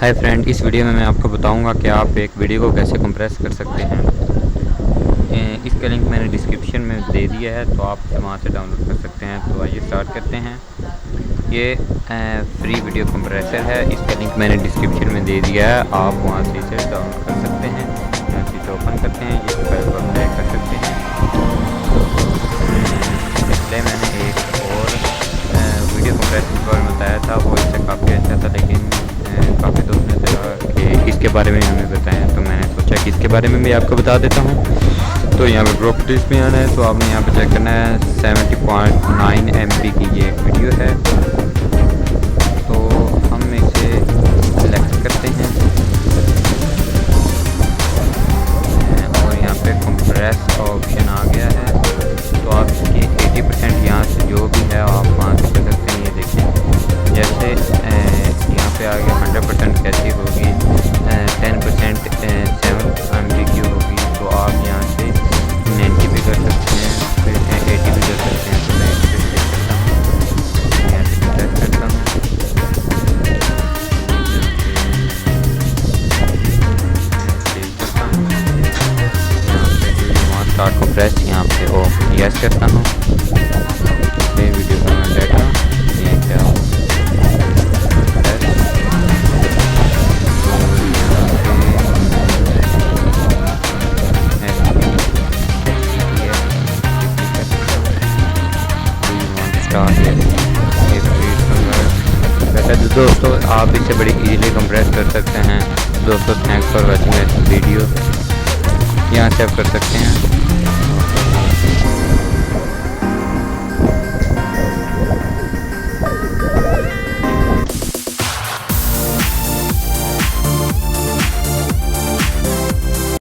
Hi friend, इस video में मैं आपको बताऊंगा कि आप एक वीडियो को कैसे कंप्रेस कर सकते हैं। इसका लिंक मैंने डिस्क्रिप्शन में दे दिया है, तो आप वहां से डाउनलोड कर सकते हैं। तो आइए स्टार्ट करते हैं। ये फ्री वीडियो कंप्रेसर है, इसका लिंक मैंने डिस्क्रिप्शन में दे दिया है, आप वहां से इसे डाउनलोड कर सकते हैं। इसे ओपन करते हैं, ये फाइल को अप्लाई कर सकते हैं। पहले मैंने एक और वीडियो कंप्रेसर के बारे में बताया था, वो इससे काफ़ी अच्छा था, लेकिन काफ़ी दोस्त ने कहा कि इसके बारे में हमें बताएं, तो मैंने सोचा कि इसके बारे में भी आपको बता देता हूँ। तो यहाँ पे प्रॉपर्टीज़ में आना है, तो आपने यहाँ पे चेक करना है 70.9 MB की ये एक वीडियो है। तो हम इसे सेलेक्ट करते हैं और यहाँ पे कंप्रेस ऑप्शन आ गया है। तो आप इसकी 80% यहाँ से जो भी है आप वहाँ से कर सकते हैं। ये देखिए, जैसे यहाँ पे आगे 100% कैसी होगी, 10% 7 MB की होगी, तो आप यहाँ से 90 भी कर सकते हैं, फिर 80 भी कर सकते हैं। तो मैं इसे क्लिक करता हूँ, यहाँ से सिलेक्ट करता हूँ, स्टार्ट कंप्रेस यहाँ पे ओ यस करता हूँ। फिर वीडियो का मैं डाटा ये क्या वैसे दोस्तों आप इसे बड़ी इजीली कंप्रेस कर सकते हैं। दोस्तों thanks for watching this video, यहाँ से आप कर सकते हैं।